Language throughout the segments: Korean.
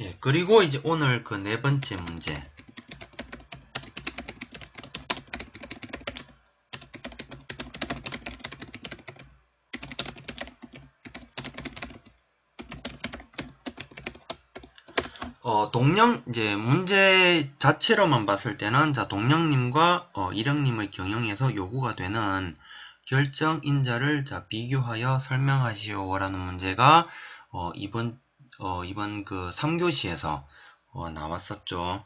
예, 그리고 이제 오늘 그 네 번째 문제. 동령, 이제 문제 자체로만 봤을 때는, 자, 동령님과, 일령님의 경영에서 요구가 되는 결정인자를, 자, 비교하여 설명하시오. 라는 문제가, 이번 그 3교시에서, 나왔었죠.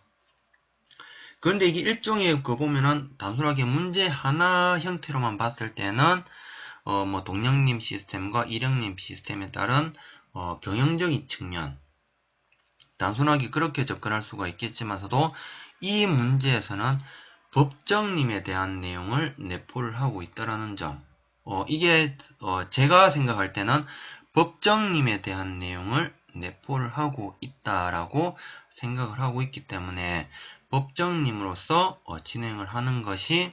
그런데 이게 일종의 그 보면은, 단순하게 문제 하나 형태로만 봤을 때는, 뭐, 동령님 시스템과 일령님 시스템에 따른, 경영적인 측면, 단순하게 그렇게 접근할 수가 있겠지만서도 이 문제에서는 법정님에 대한 내용을 내포를 하고 있다라는 점. 이게 제가 생각할 때는 법정님에 대한 내용을 내포를 하고 있다라고 생각을 하고 있기 때문에 법정님으로서 진행을 하는 것이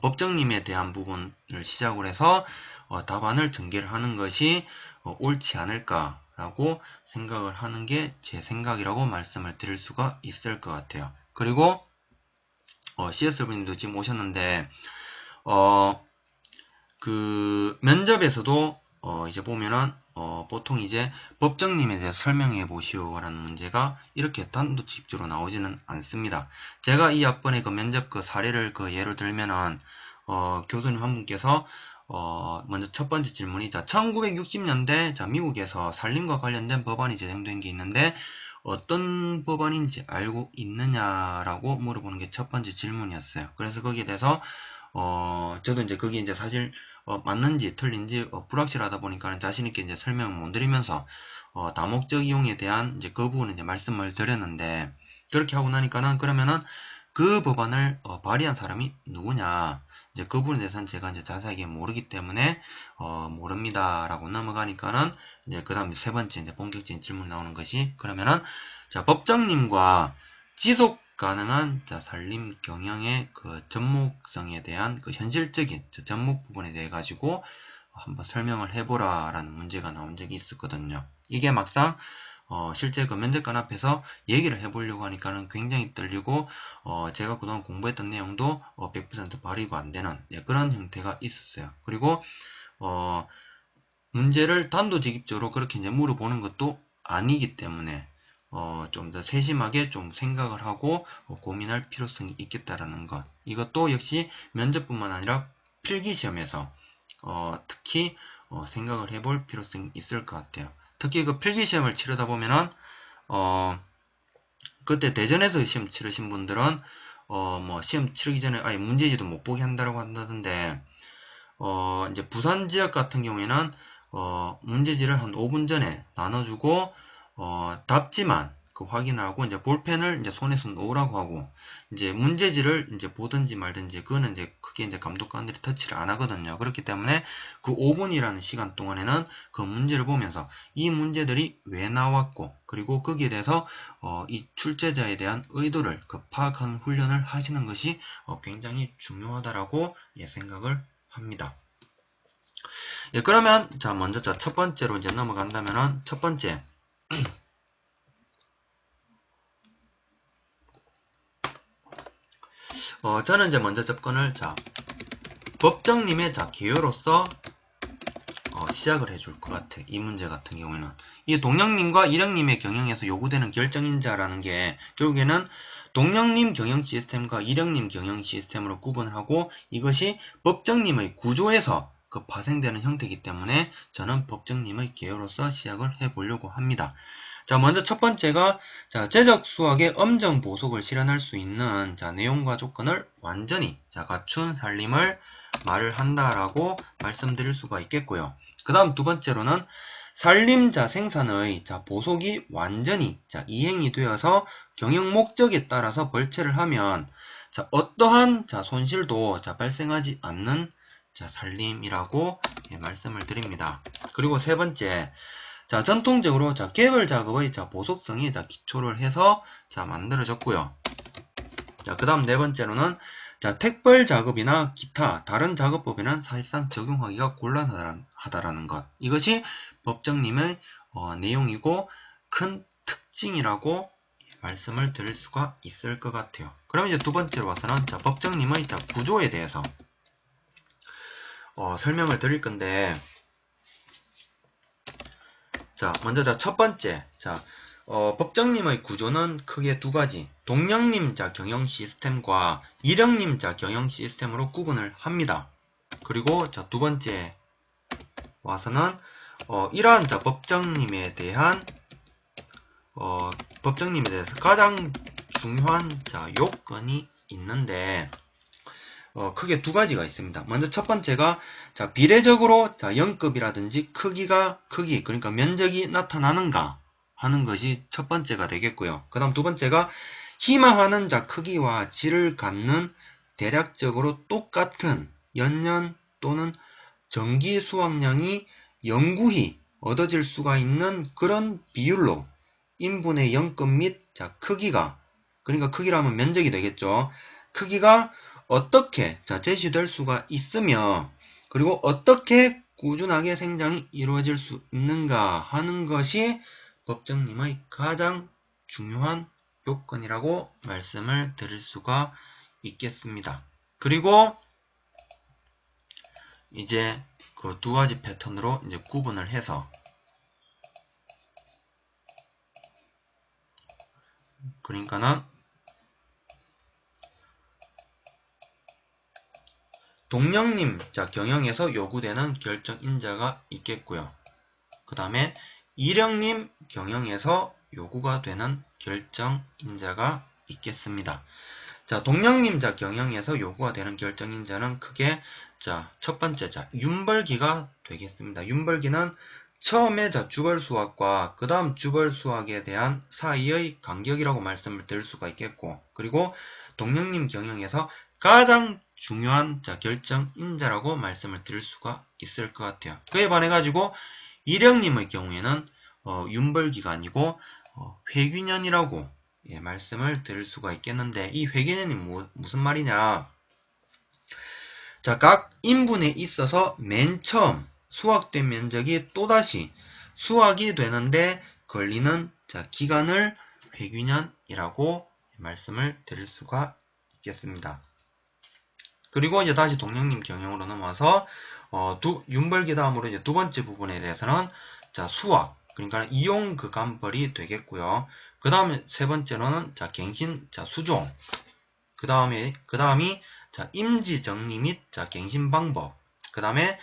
법정님에 대한 부분을 시작으로 해서 답안을 전개를 하는 것이 옳지 않을까라고 생각을 하는 게 제 생각이라고 말씀을 드릴 수가 있을 것 같아요. 그리고 CS분님도 지금 오셨는데 그 면접에서도 이제 보면은 보통 이제 법정님에 대해서 설명해 보시오라는 문제가 이렇게 단도직입적으로 나오지는 않습니다. 제가 이 앞번에 그 면접 그 사례를 그 예로 들면은 교수님 한 분께서 먼저 첫 번째 질문이 자 1960년대 자 미국에서 산림과 관련된 법안이 제정된 게 있는데 어떤 법안인지 알고 있느냐라고 물어보는 게 첫 번째 질문이었어요. 그래서 거기에 대해서 저도 이제 그게 이제 사실 맞는지 틀린지 불확실하다 보니까 자신있게 이제 설명을 못 드리면서 다목적 이용에 대한 이제 그 부분을 이제 말씀을 드렸는데 그렇게 하고 나니까는 그러면은 그 법안을 발의한 사람이 누구냐 이제 그 부분에 대해서는 제가 이제 자세하게 모르기 때문에 모릅니다라고 넘어가니까는 이제 그 다음 세 번째 이제 본격적인 질문이 나오는 것이 그러면은 자 법정님과 지속 가능한 자, 산림 경영의 그 접목성에 대한 그 현실적인 접목 부분에 대해 가지고 한번 설명을 해보라 라는 문제가 나온 적이 있었거든요. 이게 막상 실제 그 면접관 앞에서 얘기를 해보려고 하니까는 굉장히 떨리고 제가 그동안 공부했던 내용도 100% 발휘가 안 되는 그런 형태가 있었어요. 그리고 문제를 단도직입적으로 그렇게 이제 물어보는 것도 아니기 때문에 좀 더 세심하게 좀 생각을 하고 고민할 필요성이 있겠다라는 것. 이것도 역시 면접뿐만 아니라 필기시험에서 특히 생각을 해볼 필요성이 있을 것 같아요. 특히 그 필기시험을 치르다 보면은 그때 대전에서 시험 치르신 분들은 뭐 시험 치르기 전에 아예 문제지도 못 보게 한다고 한다던데 이제 부산 지역 같은 경우에는 문제지를 한 5분 전에 나눠주고 답지만 그 확인하고 이제 볼펜을 이제 손에서 놓으라고 하고 이제 문제지를 이제 보든지 말든지 그거는 이제 크게 이제 감독관들이 터치를 안 하거든요. 그렇기 때문에 그 5분이라는 시간 동안에는 그 문제를 보면서 이 문제들이 왜 나왔고 그리고 거기에 대해서 이 출제자에 대한 의도를 그 파악하는 훈련을 하시는 것이 굉장히 중요하다라고 생각을 합니다. 예, 그러면 자 먼저 자 첫 번째로 이제 넘어간다면은 첫 번째 저는 이제 먼저 접근을 자 법정님의 자 개요로서 시작을 해줄 것 같아. 이 문제 같은 경우에는 이 동령님과 일령님의 경영에서 요구되는 결정인자라는 게 결국에는 동령님 경영 시스템과 일령님 경영 시스템으로 구분을 하고 이것이 법정님의 구조에서 그 파생되는 형태이기 때문에 저는 법정님의 개요로서 시작을 해보려고 합니다. 자, 먼저 첫 번째가 자, 제적 수학의 엄정 보속을 실현할 수 있는 자, 내용과 조건을 완전히 자, 갖춘 산림을 말을 한다라고 말씀드릴 수가 있겠고요. 그 다음 두 번째로는 산림자 생산의 자, 보속이 완전히 자, 이행이 되어서 경영 목적에 따라서 벌채를 하면 자, 어떠한 자, 손실도 자, 발생하지 않는 자, 산림이라고 말씀을 드립니다. 그리고 세 번째 자, 전통적으로 자, 개별 작업의 자, 보속성이 자, 기초를 해서 자, 만들어졌고요. 자, 그 다음 네 번째로는 자, 택벌 작업이나 기타 다른 작업법에는 사실상 적용하기가 곤란하다라는 것. 이것이 법정님의 내용이고 큰 특징이라고 말씀을 드릴 수가 있을 것 같아요. 그럼 이제 두 번째로 와서는 자, 법정님의 자, 구조에 대해서 설명을 드릴 건데, 자, 먼저 자, 첫 번째, 자, 법정님의 구조는 크게 두 가지, 동령님 자, 경영 시스템과 일령님 자, 경영 시스템으로 구분을 합니다. 그리고 자, 두 번째 와서는 이러한 자, 법정님에 대해서 가장 중요한 자, 요건이 있는데, 크게 두 가지가 있습니다. 먼저 첫 번째가 자, 비례적으로 자, 영급이라든지 크기 그러니까 면적이 나타나는가 하는 것이 첫 번째가 되겠고요. 그 다음 두 번째가 희망하는 자, 크기와 질을 갖는 대략적으로 똑같은 연년 또는 정기 수확량이 영구히 얻어질 수가 있는 그런 비율로 인분의 영급 및 자, 크기가, 그러니까 크기라면 면적이 되겠죠. 크기가 어떻게 제시될 수가 있으며, 그리고 어떻게 꾸준하게 생장이 이루어질 수 있는가 하는 것이 법정님의 가장 중요한 요건이라고 말씀을 드릴 수가 있겠습니다. 그리고 이제 그 두 가지 패턴으로 이제 구분을 해서, 그러니까는 동령님 자, 경영에서 요구되는 결정인자가 있겠고요. 그 다음에 일령님 경영에서 요구가 되는 결정인자가 있겠습니다. 자, 동령님 자, 경영에서 요구가 되는 결정인자는 크게 자, 첫 번째 자, 윤벌기가 되겠습니다. 윤벌기는 처음에 자, 주벌수확과 그 다음 주벌수확에 대한 사이의 간격이라고 말씀을 드릴 수가 있겠고, 그리고 동령님 경영에서 가장 중요한 자, 결정인자라고 말씀을 드릴 수가 있을 것 같아요. 그에 반해 가지고 일령님의 경우에는 윤벌기가 아니고 회귀년이라고 말씀을 드릴 수가 있겠는데, 이 회귀년이 무슨 말이냐? 자, 각 인분에 있어서 맨 처음 수확된 면적이 또다시 수확이 되는데 걸리는 자, 기간을 회귀년이라고 말씀을 드릴 수가 있겠습니다. 그리고 이제 다시 동령님 경영으로 넘어와서 윤벌기 다음으로 이제 두 번째 부분에 대해서는 자, 수확, 그러니까 이용 그 감벌이 되겠고요. 그 다음에 세 번째로는 자, 갱신 자, 수종, 그 다음이 자, 임지 정리 및 자, 갱신 방법, 그 다음에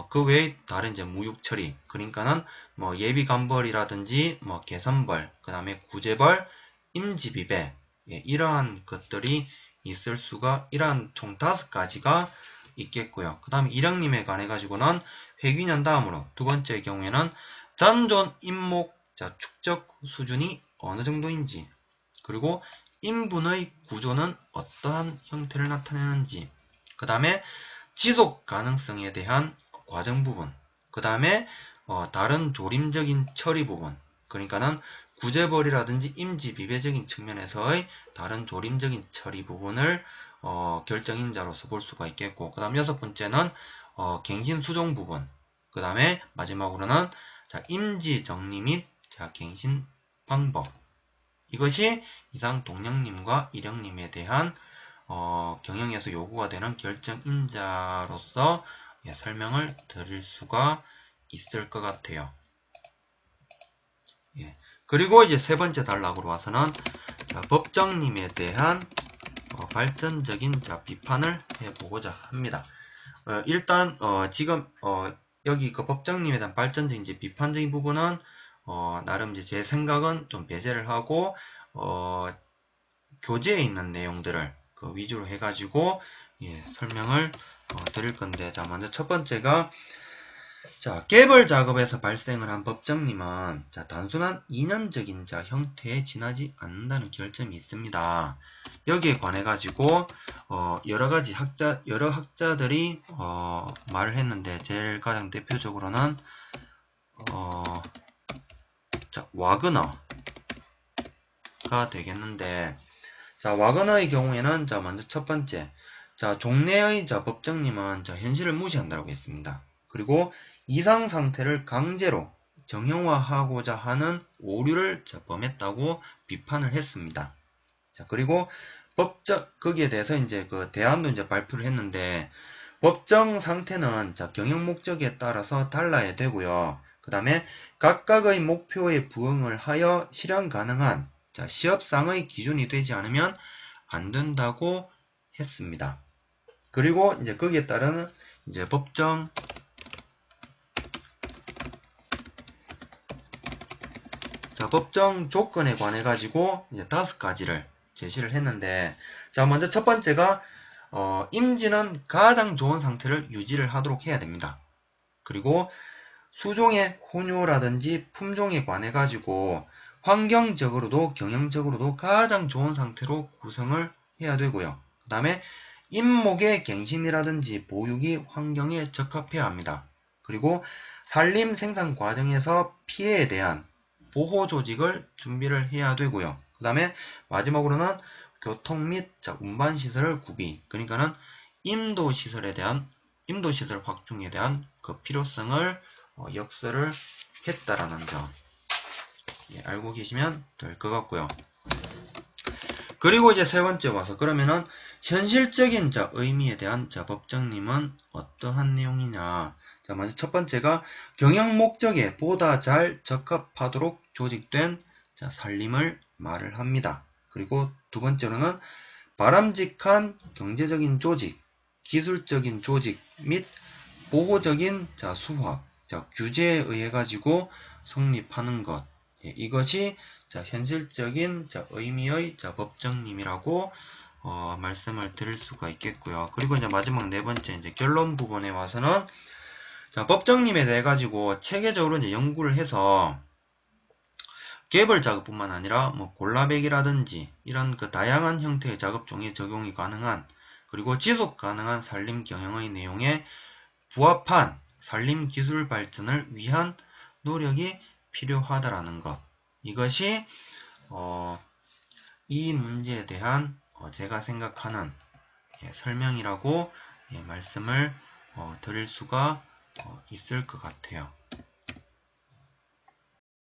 그 외에 다른 이제 무육 처리, 그러니까는 뭐 예비 감벌이라든지 뭐 개선벌, 그 다음에 구제벌, 임지 비배, 이러한 것들이 있을 수가, 이러한 총 5가지가 있겠고요. 그 다음에 일령님에 관해 가지고는 회귀년 다음으로 두 번째 경우에는 잔존 인목 자, 축적 수준이 어느 정도인지, 그리고 인분의 구조는 어떠한 형태를 나타내는지, 그 다음에 지속 가능성에 대한 과정 부분, 그 다음에 다른 조림적인 처리 부분, 그러니까는 구제벌이라든지 임지 비배적인 측면에서의 다른 조림적인 처리 부분을 결정인자로서 볼 수가 있겠고, 그 다음 여섯 번째는 갱신 수종 부분, 그 다음에 마지막으로는 자, 임지 정리 및 자, 갱신 방법. 이것이 이상 동령님과 일령님에 대한 경영에서 요구가 되는 결정인자로서 설명을 드릴 수가 있을 것 같아요. 예. 그리고 이제 세 번째 단락으로 와서는 자, 법정님에 대한 발전적인 자, 비판을 해보고자 합니다. 일단 지금 여기 그 법정님에 대한 발전적인 이제 비판적인 부분은 나름 이제 제 생각은 좀 배제를 하고 교재에 있는 내용들을 그 위주로 해가지고 설명을 드릴 건데, 자, 먼저 첫 번째가 자, 개벌 작업에서 발생을 한 법정님은 자, 단순한 인연적인 자, 형태에 지나지 않는다는 결점이 있습니다. 여기에 관해 가지고 여러 학자들이 말을 했는데, 제일 가장 대표적으로는 자, 와그너가 되겠는데, 자, 와그너의 경우에는 자, 먼저 첫 번째, 자, 종래의 자, 법정님은 자, 현실을 무시한다고 했습니다. 그리고 이상 상태를 강제로 정형화하고자 하는 오류를 범했다고 비판을 했습니다. 자, 그리고 거기에 대해서 이제 그 대안도 이제 발표를 했는데, 법정 상태는 경영 목적에 따라서 달라야 되고요. 그 다음에 각각의 목표에 부응을 하여 실현 가능한 시업상의 기준이 되지 않으면 안 된다고 했습니다. 그리고 이제 거기에 따른 이제 법정 조건에 관해 가지고 이제 5가지를 제시를 했는데, 자, 먼저 첫 번째가 임지는 가장 좋은 상태를 유지를 하도록 해야 됩니다. 그리고 수종의 혼효라든지 품종에 관해 가지고 환경적으로도 경영적으로도 가장 좋은 상태로 구성을 해야 되고요. 그 다음에 임목의 갱신이라든지 보육이 환경에 적합해야 합니다. 그리고 산림 생산 과정에서 피해에 대한 보호 조직을 준비를 해야 되고요. 그 다음에 마지막으로는 교통 및 운반 시설을 구비, 그러니까는 임도시설 확충에 대한 그 필요성을 역설을 했다라는 점, 알고 계시면 될 것 같고요. 그리고 이제 세 번째 와서, 그러면은 현실적인 의미에 대한 법정님은 어떠한 내용이냐. 자, 먼저 첫 번째가 경영 목적에 보다 잘 적합하도록 조직된 산림을 말을 합니다. 그리고 두 번째로는 바람직한 경제적인 조직, 기술적인 조직 및 보호적인 수학, 규제에 의해 가지고 성립하는 것, 이것이 현실적인 의미의 법정님이라고 말씀을 드릴 수가 있겠고요. 그리고 이제 마지막 네 번째 이제 결론 부분에 와서는 법정님에 대해 가지고 체계적으로 이제 연구를 해서 개별 작업뿐만 아니라 골라배기라든지 이런 그 다양한 형태의 작업종에 적용이 가능한, 그리고 지속 가능한 산림 경영의 내용에 부합한 산림 기술 발전을 위한 노력이 필요하다라는 것. 이것이 이 문제에 대한 제가 생각하는 설명이라고 말씀을 드릴 수가 있을 것 같아요.